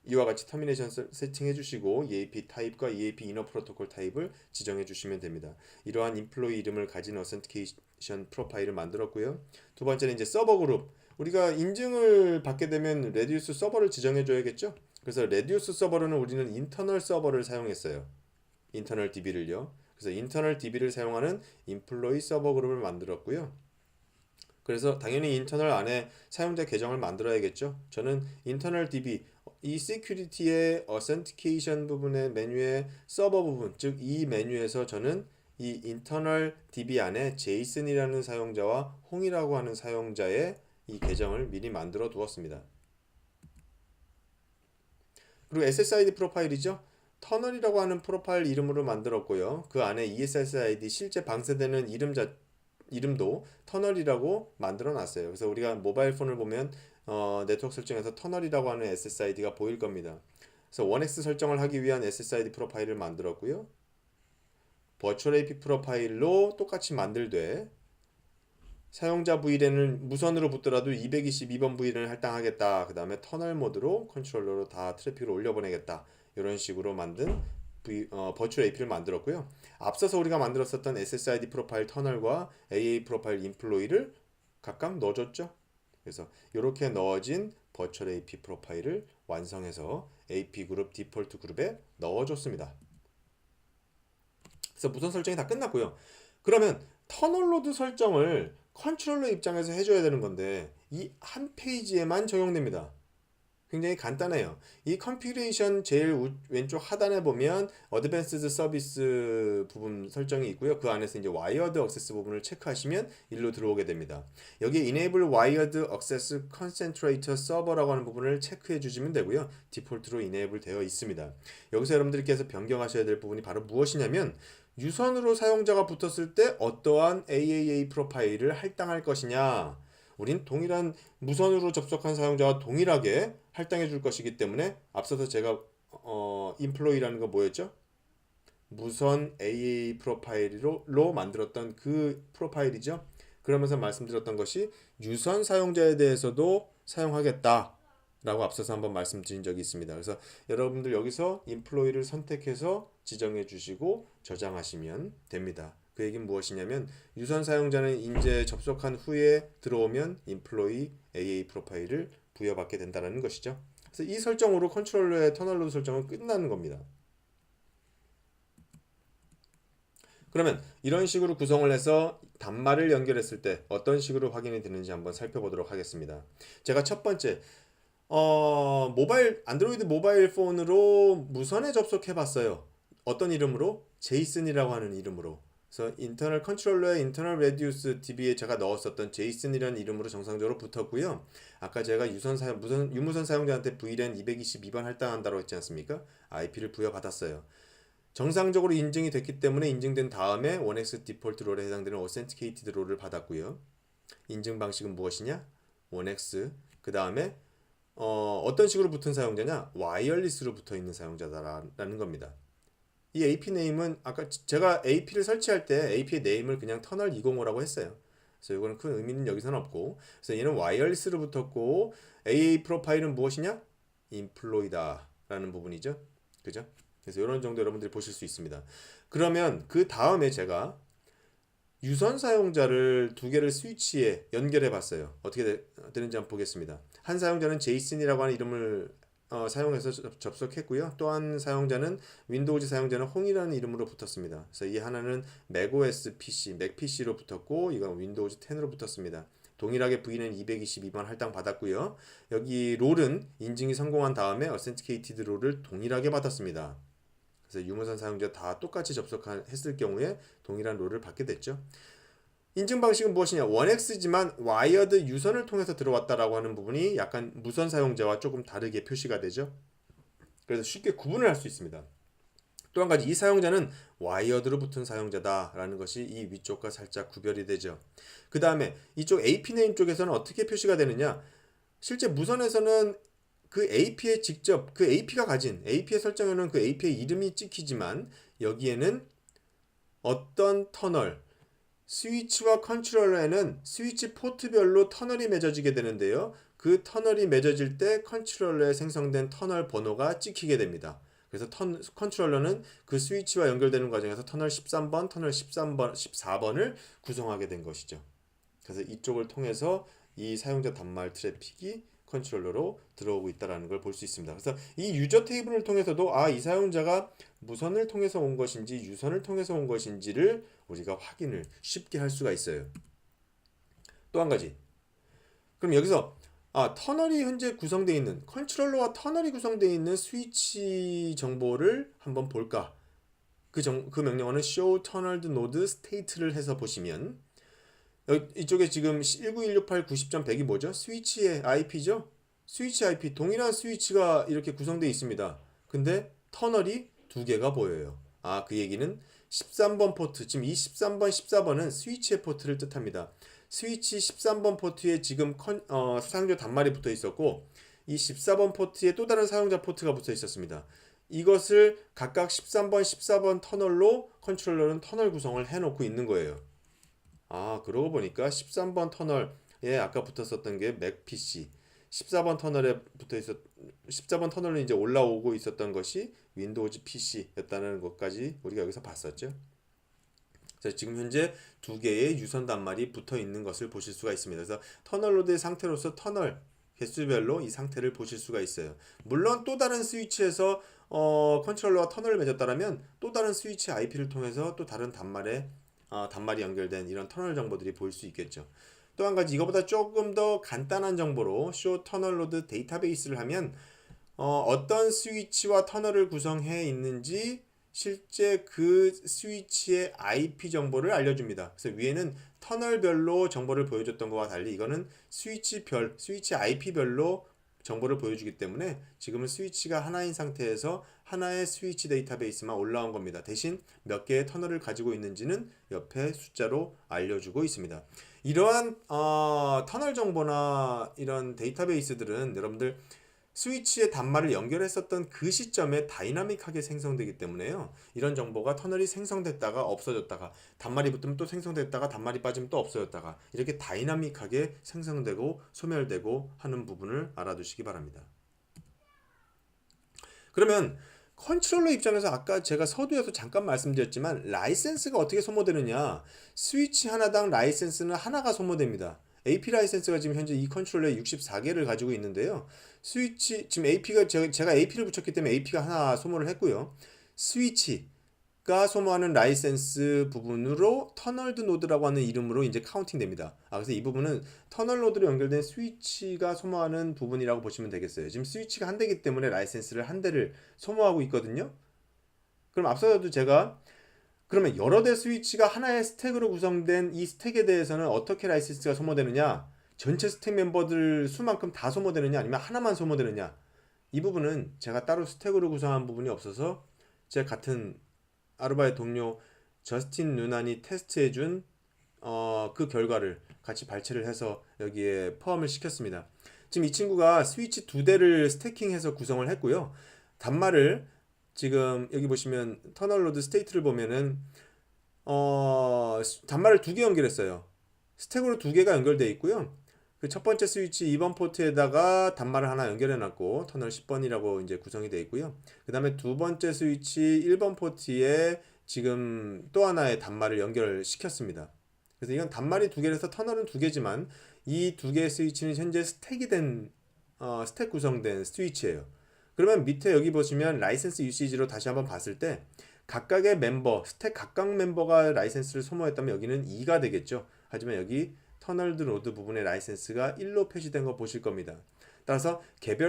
이와 같이 터미네이션 세팅해 주시고 EAP 타입과 EAP 이너 프로토콜 타입을 지정해 주시면 됩니다. 이러한 인플로이 이름을 가진 어센티케이션 프로파일을 만들었고요. 두 번째는 이제 서버 그룹. 우리가 인증을 받게 되면 레디우스 서버를 지정해 줘야겠죠? 그래서 레디우스 서버로는 우리는 인터널 서버를 사용했어요. 인터널 DB를요. 그래서 인터널 DB를 사용하는 인플로이 서버 그룹을 만들었고요. 그래서 당연히 인터널 안에 사용자 계정을 만들어야겠죠. 저는 인터널 DB 이 시큐리티의 어센티케이션 부분의 메뉴의 서버 부분, 즉 이 메뉴에서 저는 이 인터널 DB 안에 제이슨이라는 사용자와 홍이라고 하는 사용자의 이 계정을 미리 만들어 두었습니다. 그리고 SSID 프로파일이죠. 터널이라고 하는 프로파일 이름으로 만들었고요. 그 안에 ESSID 실제 방세되는 이름도 터널이라고 만들어 놨어요. 그래서 우리가 모바일 폰을 보면 네트워크 설정에서 터널이라고 하는 SSID가 보일 겁니다. 그래서 원엑스 설정을 하기 위한 SSID 프로파일을 만들었고요. 버추얼 AP 프로파일로 똑같이 만들되 사용자 VLAN을 무선으로 붙더라도 222번 VLAN을 할당하겠다. 그 다음에 터널 모드로 컨트롤러로 다 트래픽을 올려보내겠다. 이런 식으로 만든 버추얼 AP를 만들었고요. 앞서서 우리가 만들었었던 SSID 프로파일 터널과 AA 프로파일 인플로이를 각각 넣어줬죠. 그래서 이렇게 넣어진 버추얼 AP 프로파일을 완성해서 AP 그룹 디폴트 그룹에 넣어줬습니다. 그래서 무선 설정이 다 끝났고요. 그러면 터널 로드 설정을 컨트롤러 입장에서 해줘야 되는 건데 이 한 페이지에만 적용됩니다. 굉장히 간단해요. 이 컨피그레이션 제일 왼쪽 하단에 보면 어드밴스드 서비스 부분 설정이 있고요. 그 안에서 이제 와이어드 액세스 부분을 체크하시면 일로 들어오게 됩니다. 여기 Enable Wired Access Concentrator Server라고 하는 부분을 체크해 주시면 되고요. 디폴트로 Enable 되어 있습니다. 여기서 여러분들께서 변경하셔야 될 부분이 바로 무엇이냐면 유선으로 사용자가 붙었을 때 어떠한 AAA 프로파일을 할당할 것이냐. 우린 동일한 무선으로 접속한 사용자와 동일하게 할당해 줄 것이기 때문에 앞서서 제가 인플로이라는 거 뭐였죠? 무선 AA 프로파일로 만들었던 그 프로파일이죠. 그러면서 말씀드렸던 것이 유선 사용자에 대해서도 사용하겠다 라고 앞서서 한번 말씀드린 적이 있습니다. 그래서 여러분들 여기서 인플로이를 선택해서 지정해 주시고 저장하시면 됩니다. 그 얘기는 무엇이냐면 유선 사용자는 이제 접속한 후에 들어오면 인플로이 AA 프로파일을 부여받게 된다는 것이죠. 그래서 이 설정으로 컨트롤러의 터널 로드 설정은 끝나는 겁니다. 그러면 이런 식으로 구성을 해서 단말을 연결했을 때 어떤 식으로 확인이 되는지 한번 살펴보도록 하겠습니다. 제가 첫 번째 안드로이드 모바일 폰으로 무선에 접속해 봤어요. 어떤 이름으로? 제이슨이라고 하는 이름으로. 그래서 인터널 컨트롤러의 인터널 레디우스 DB에 제가 넣었었던 제이슨이라는 이름으로 정상적으로 붙었고요. 아까 제가 유무선 사용자한테 VLAN 222번 할당한다고 했지 않습니까? IP를 부여받았어요. 정상적으로 인증이 됐기 때문에 인증된 다음에 원엑스 디폴트 롤에 해당되는 어센티케이티드 롤을 받았고요. 인증 방식은 무엇이냐? 원엑스 그 다음에 어떤 식으로 붙은 사용자냐? 와이어리스로 붙어 있는 사용자다라는 겁니다. 이 AP 네임은 아까 제가 AP를 설치할 때 AP의 네임을 그냥 터널 205라고 했어요. 그래서 이거는 큰 의미는 여기서는 없고, 그래서 얘는 와이어리스로 붙었고, AA 프로파일은 무엇이냐? 인플로이다라는 부분이죠. 그죠? 그래서 이런 정도 여러분들이 보실 수 있습니다. 그러면 그 다음에 제가 유선 사용자를 두 개를 스위치에 연결해 봤어요. 어떻게 되는지 한번 보겠습니다. 한 사용자는 제이슨이라고 하는 이름을 사용해서 접속했고요. 또 한 사용자는 윈도우즈 사용자는 홍이라는 이름으로 붙었습니다. 그래서 이 하나는 맥OS PC, 맥 PC로 붙었고 이건 윈도우즈 10으로 붙었습니다. 동일하게 V는 222번 할당 받았고요. 여기 롤은 인증이 성공한 다음에 어센티케이티드 롤을 동일하게 받았습니다. 그래서 유무선 사용자 다 똑같이 접속했을 경우에 동일한 롤을 받게 됐죠. 인증 방식은 무엇이냐? 1X지만 와이어드 유선을 통해서 들어왔다라고 하는 부분이 약간 무선 사용자와 조금 다르게 표시가 되죠. 그래서 쉽게 구분을 할 수 있습니다. 또 한 가지, 이 사용자는 와이어드로 붙은 사용자다라는 것이 이 위쪽과 살짝 구별이 되죠. 그 다음에 이쪽 AP 네임 쪽에서는 어떻게 표시가 되느냐? 실제 무선에서는 그 AP에 직접 그 AP가 가진 AP에 설정해놓은 그 AP의 이름이 찍히지만 여기에는 어떤 터널, 스위치와 컨트롤러에는 스위치 포트별로 터널이 맺어지게 되는데요. 그 터널이 맺어질 때 컨트롤러에 생성된 터널 번호가 찍히게 됩니다. 그래서 컨트롤러는 그 스위치와 연결되는 과정에서 터널 13번, 터널 13번, 14번을 구성하게 된 것이죠. 그래서 이쪽을 통해서 이 사용자 단말 트래픽이 컨트롤러로 들어오고 있다는 걸 볼 수 있습니다. 그래서 이 유저 테이블을 통해서도 이 사용자가 무선을 통해서 온 것인지 유선을 통해서 온 것인지를 우리가 확인을 쉽게 할 수가 있어요. 또 한 가지. 그럼 여기서 터널이 현재 구성되어 있는 컨트롤러와 터널이 구성되어 있는 스위치 정보를 한번 볼까? 그 명령어는 show tunneled node state를 해서 보시면 이쪽에 지금 1916890.100이 뭐죠? 스위치의 IP죠? 스위치 IP, 동일한 스위치가 이렇게 구성되어 있습니다. 근데 터널이 두 개가 보여요. 그 얘기는 13번 포트, 지금 이 13번, 14번은 스위치의 포트를 뜻합니다. 스위치 13번 포트에 지금 사용자 단말이 붙어 있었고, 이 14번 포트에 또 다른 사용자 포트가 붙어 있었습니다. 이것을 각각 13번, 14번 터널로 컨트롤러는 터널 구성을 해놓고 있는 거예요. 그러고 보니까 13번 터널에 아까 붙었었던 게 맥 PC, 14번 터널에 14번 터널로 이제 올라오고 있었던 것이 윈도우즈 PC였다는 것까지 우리가 여기서 봤었죠. 그래서 지금 현재 두 개의 유선 단말이 붙어 있는 것을 보실 수가 있습니다. 그래서 터널 로드의 상태로서 터널 개수별로 이 상태를 보실 수가 있어요. 물론 또 다른 스위치에서 컨트롤러와 터널을 맺었다면 또 다른 스위치 IP를 통해서 또 다른 단말이 연결된 이런 터널 정보들이 보일 수 있겠죠. 또 한 가지, 이거보다 조금 더 간단한 정보로 show tunnel load 데이터베이스를 하면 어떤 스위치와 터널을 구성해 있는지 실제 그 스위치의 IP 정보를 알려줍니다. 그래서 위에는 터널별로 정보를 보여줬던 것과 달리 이거는 스위치 IP별로 정보를 보여주기 때문에 지금은 스위치가 하나인 상태에서 하나의 스위치 데이터베이스만 올라온 겁니다. 대신 몇 개의 터널을 가지고 있는지는 옆에 숫자로 알려주고 있습니다. 이러한 터널 정보나 이런 데이터베이스들은 여러분들 스위치에 단말을 연결했었던 그 시점에 다이나믹하게 생성되기 때문에요. 이런 정보가 터널이 생성됐다가 없어졌다가 단말이 붙으면 또 생성됐다가 단말이 빠지면 또 없어졌다가 이렇게 다이나믹하게 생성되고 소멸되고 하는 부분을 알아두시기 바랍니다. 그러면 컨트롤러 입장에서 아까 제가 서두에서 잠깐 말씀드렸지만 라이센스가 어떻게 소모되느냐, 스위치 하나당 라이센스는 하나가 소모됩니다. AP 라이센스가 지금 현재 이 컨트롤러에 64개를 가지고 있는데요. 지금 AP가 제가 AP를 붙였기 때문에 AP가 하나 소모를 했고요. 스위치가 소모하는 라이센스 부분으로 터널드 노드라고 하는 이름으로 이제 카운팅 됩니다. 그래서 이 부분은 터널 노드로 연결된 스위치가 소모하는 부분이라고 보시면 되겠어요. 지금 스위치가 한 대이기 때문에 라이센스를 한 대를 소모하고 있거든요. 그럼 앞서도 제가 그러면 여러 대 스위치가 하나의 스택으로 구성된 이 스택에 대해서는 어떻게 라이센스가 소모되느냐, 전체 스택 멤버들 수만큼 다 소모되느냐 아니면 하나만 소모되느냐, 이 부분은 제가 따로 스택으로 구성한 부분이 없어서 제 같은 아르바의 동료 저스틴 누난이 테스트해준 그 결과를 같이 발췌를 해서 여기에 포함을 시켰습니다. 지금 이 친구가 스위치 두 대를 스태킹해서 구성을 했고요. 단말을 지금 여기 보시면 터널 로드 스테이트를 보면은 단말을 두 개 연결했어요. 스택으로 두 개가 연결되어 있고요. 그 첫 번째 스위치 2번 포트에다가 단말을 하나 연결해 놨고 터널 10번이라고 이제 구성이 되어 있고요. 그 다음에 두 번째 스위치 1번 포트에 지금 또 하나의 단말을 연결시켰습니다. 그래서 이건 단말이 두 개라서 터널은 두 개지만 이 두 개의 스위치는 현재 스택 구성된 스위치예요. 그러면 밑에 여기 보시면 라이센스 유시지로 다시 한번 봤을 때 각각의 멤버, 스택 각각 멤버가 라이센스를 소모했다면 여기는 2가 되겠죠. 하지만 여기 터널드 노드 부분의 라이센스가 1로 표시된 거 보실 겁니다. 따라서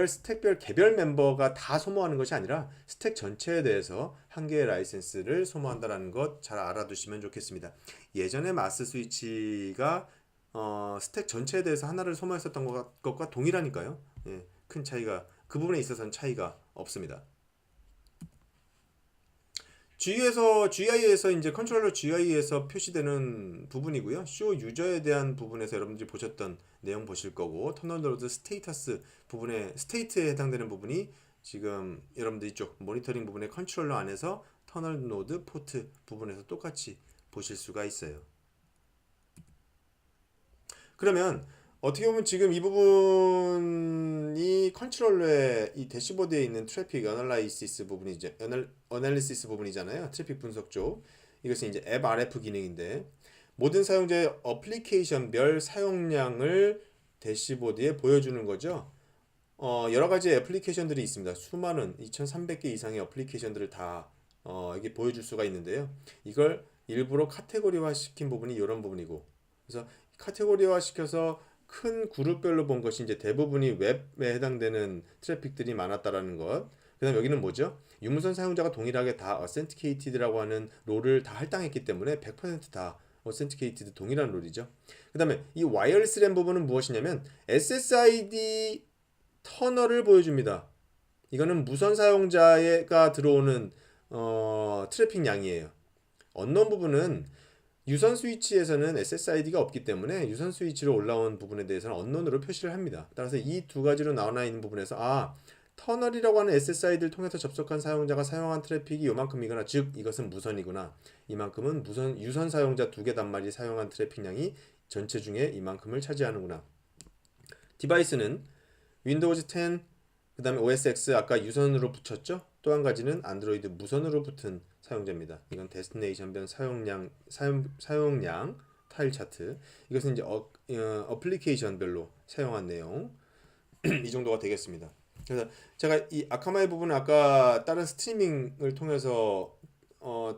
스택별 개별 멤버가 다 소모하는 것이 아니라 스택 전체에 대해서 한 개의 라이센스를 소모한다는 것 잘 알아두시면 좋겠습니다. 예전에 마스 스위치가 스택 전체에 대해서 하나를 소모했었던 것과 동일하니까요. 예, 큰 차이가 그 부분에 있어서는 차이가 없습니다. GUI에서 이제 컨트롤러 GUI에서 표시되는 부분이고요. 쇼 유저에 대한 부분에서 여러분들이 보셨던 내용 보실 거고 터널 로드 스테이터스 부분에 스테이트에 해당되는 부분이 지금 여러분들 이쪽 모니터링 부분의 컨트롤러 안에서 터널 노드 포트 부분에서 똑같이 보실 수가 있어요. 그러면 어떻게 보면 지금 이 부분이 컨트롤러의 이 대시보드에 있는 트래픽 어널라이시스 부분이잖아요. 트래픽 분석 쪽. 이것은 이제 앱 RF 기능인데 모든 사용자의 어플리케이션별 사용량을 대시보드에 보여주는 거죠. 여러 가지 애플리케이션들이 있습니다. 수많은 2300개 이상의 애플리케이션들을 다 이게 보여줄 수가 있는데요. 이걸 일부러 카테고리화 시킨 부분이 이런 부분이고, 그래서 카테고리화 시켜서 큰 그룹별로 본 것이 이제 대부분이 웹에 해당되는 트래픽들이 많았다라는 것. 그다음 여기는 뭐죠? 유무선 사용자가 동일하게 다 어센티케이티드라고 하는 롤을 다 할당했기 때문에 100%다 어센티케이티드 동일한 롤이죠. 그다음에 이 와이어리스 램 부분은 무엇이냐면 SSID 터널을 보여줍니다. 이거는 무선 사용자가 들어오는 트래픽 양이에요. 언론 부분은 유선 스위치에서는 SSID가 없기 때문에 유선 스위치로 올라온 부분에 대해서는 언론으로 표시를 합니다. 따라서 이 두 가지로 나와 있는 부분에서 터널이라고 하는 SSID를 통해서 접속한 사용자가 사용한 트래픽이 요만큼이거나 즉 이것은 무선이구나. 이만큼은 유선 사용자 두 개 단말이 사용한 트래픽량이 전체 중에 이만큼을 차지하는구나. 디바이스는 윈도우즈 10, 그 다음에 OS X 아까 유선으로 붙였죠? 또 한 가지는 안드로이드 무선으로 붙은 사용자입니다. 이건 데스티네이션별 사용량 타일 차트. 이것은 이제 어플리케이션별로 사용한 내용. 이 정도가 되겠습니다. 그래서 제가 이 아카마이 부분은 아까 다른 스트리밍을 통해서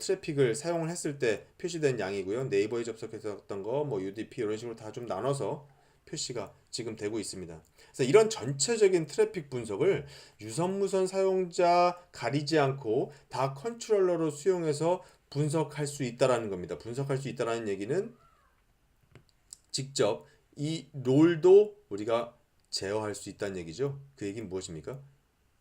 트래픽을 사용을 했을 때 표시된 양이고요. 네이버에 접속했었던 거, 뭐 UDP 이런 식으로 다 좀 나눠서 표시가 지금 되고 있습니다. 그래서 이런 전체적인 트래픽 분석을 유선 무선 사용자 가리지 않고 다 컨트롤러로 수용해서 분석할 수 있다라는 겁니다. 분석할 수 있다라는 얘기는 직접 이 롤도 우리가 제어할 수 있다는 얘기죠. 그 얘기는 무엇입니까?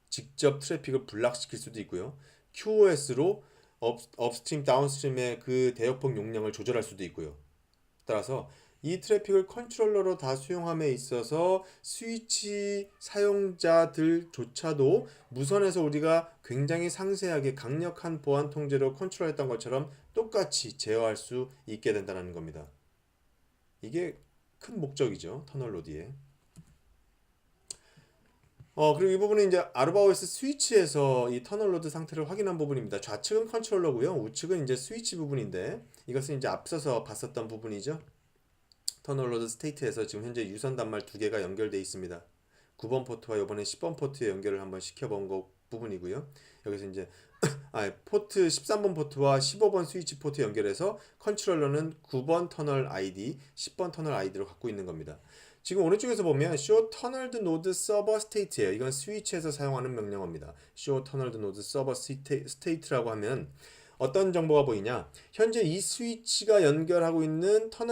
직접 트래픽을 블락시킬 수도 있고요. QoS로 업스트림, 다운스트림의 그 대역폭 용량을 조절할 수도 있고요. 따라서 이 트래픽을 컨트롤러로 다 수용함에 있어서 스위치 사용자들조차도 무선에서 우리가 굉장히 상세하게 강력한 보안 통제로 컨트롤했던 것처럼 똑같이 제어할 수 있게 된다는 겁니다. 이게 큰 목적이죠. 터널 로드에. 그리고 이 부분은 이제 아루바 OS 스위치에서 이 터널 로드 상태를 확인한 부분입니다. 좌측은 컨트롤러고요. 우측은 이제 스위치 부분인데 이것은 이제 앞서서 봤었던 부분이죠. 터널 로드 스테이트에서 지금 현재 유선 단말 두 개가 연결되어 있습니다. 9번 포트와 이번에 10번 포트에 연결을 한번 시켜본 거 부분이고요. 여기서 이제 포트 13번 포트와 15번 스위치 포트 연결해서 컨트롤러는 9번 터널 ID, 10번 터널 ID로 갖고 있는 겁니다. 지금 오른쪽에서 보면 show tunneled node server state예요. 이건 스위치에서 사용하는 명령어입니다. show tunneled node server state라고 하면 어떤 정보가 보이냐? 현재 이 스위치가 터널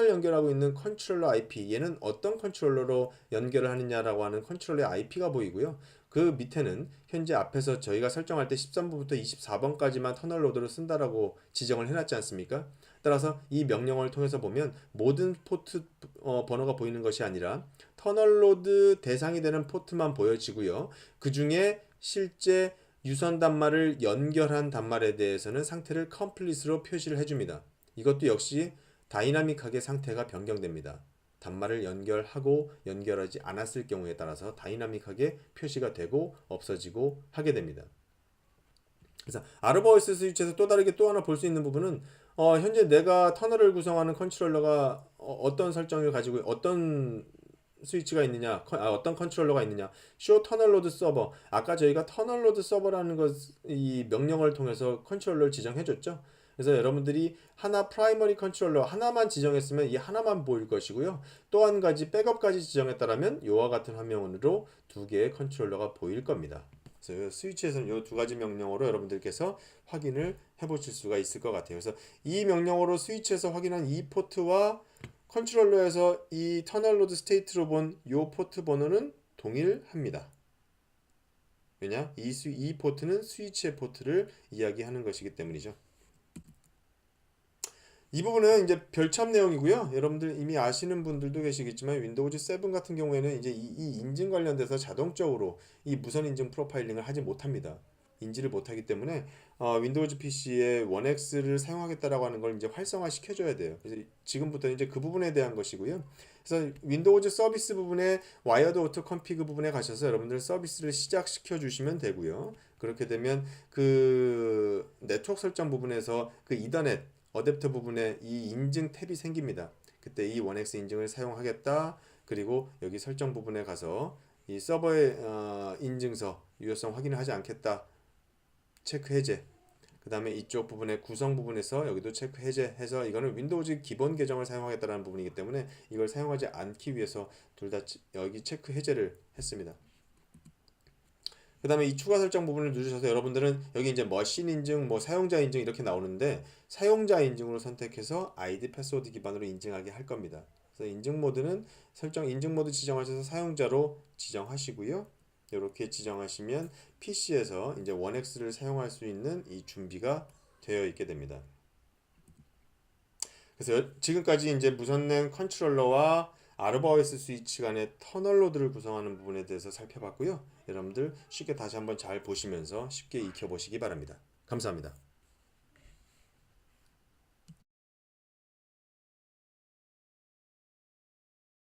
연결하고 있는 컨트롤러 IP, 얘는 어떤 컨트롤러로 연결을 하느냐라고 하는 컨트롤러의 IP가 보이고요. 그 밑에는 현재 앞에서 저희가 설정할 때 13번부터 24번까지만 터널 로드를 쓴다라고 지정을 해놨지 않습니까? 따라서 이 명령어를 통해서 보면 모든 포트 번호가 보이는 것이 아니라 터널 로드 대상이 되는 포트만 보여지고요. 그 중에 실제 유선 단말을 연결한 단말에 대해서는 상태를 complete로 표시를 해줍니다. 이것도 역시 다이나믹하게 상태가 변경됩니다. 단말을 연결하고 연결하지 않았을 경우에 따라서 다이나믹하게 표시가 되고 없어지고 하게 됩니다. 그래서 아르바오스 스위치에서 또 다르게 또 하나 볼 수 있는 부분은 현재 내가 터널을 구성하는 컨트롤러가 어떤 설정을 가지고 어떤 스위치가 있느냐, 어떤 컨트롤러가 있느냐. 쇼 터널 로드 서버. 아까 저희가 터널 로드 서버라는 이 명령어를 통해서 컨트롤러를 지정해 줬죠. 그래서 여러분들이 하나 프라이머리 컨트롤러 하나만 지정했으면 이 하나만 보일 것이고요. 또 한 가지 백업까지 지정했다라면 이와 같은 화면으로 두 개의 컨트롤러가 보일 겁니다. 그래서 스위치에서는 이 두 가지 명령어로 여러분들께서 확인을 해보실 수가 있을 것 같아요. 그래서 이 명령어로 스위치에서 확인한 이 포트와 컨트롤러에서 이 터널 로드 스테이트로 본 이 포트 번호는 동일합니다. 왜냐? 이 포트는 스위치의 포트를 이야기하는 것이기 때문이죠. 이 부분은 이제 별참 내용이고요. 여러분들 이미 아시는 분들도 계시겠지만 윈도우즈 7 같은 경우에는 이제 이 인증 관련돼서 자동적으로 이 무선 인증 프로파일링을 하지 못합니다. 인지를 못하기 때문에 윈도우즈 PC에 1X를 사용하겠다라고 하는 걸 이제 활성화 시켜줘야 돼요. 그래서 지금부터 이제 그 부분에 대한 것이고요. 그래서 윈도우즈 서비스 부분에 와이어드 오토 컨피그 부분에 가셔서 여러분들 서비스를 시작시켜 주시면 되고요. 그렇게 되면 그 네트워크 설정 부분에서 그 이더넷 어댑터 부분에 이 인증 탭이 생깁니다. 그때 이 1X 인증을 사용하겠다. 그리고 여기 설정 부분에 가서 이 서버의 인증서 유효성 확인을 하지 않겠다. 체크 해제. 그 다음에 이쪽 부분의 구성 부분에서 여기도 체크 해제해서 이거는 윈도우즈 기본 계정을 사용하겠다는 부분이기 때문에 이걸 사용하지 않기 위해서 둘 다 여기 체크 해제를 했습니다. 그 다음에 이 추가 설정 부분을 누르셔서 여러분들은 여기 이제 머신 인증, 뭐 사용자 인증 이렇게 나오는데 사용자 인증으로 선택해서 아이디 패스워드 기반으로 인증하게 할 겁니다. 그래서 인증 모드는 인증 모드 지정하셔서 사용자로 지정하시고요. 이렇게 지정하시면 PC에서 이제 1X를 사용할 수 있는 이 준비가 되어 있게 됩니다. 그래서 지금까지 이제 무선랜 컨트롤러와 아르바오스 스위치 간의 터널 로드를 구성하는 부분에 대해서 살펴봤고요. 여러분들 쉽게 다시 한번 잘 보시면서 쉽게 익혀보시기 바랍니다. 감사합니다.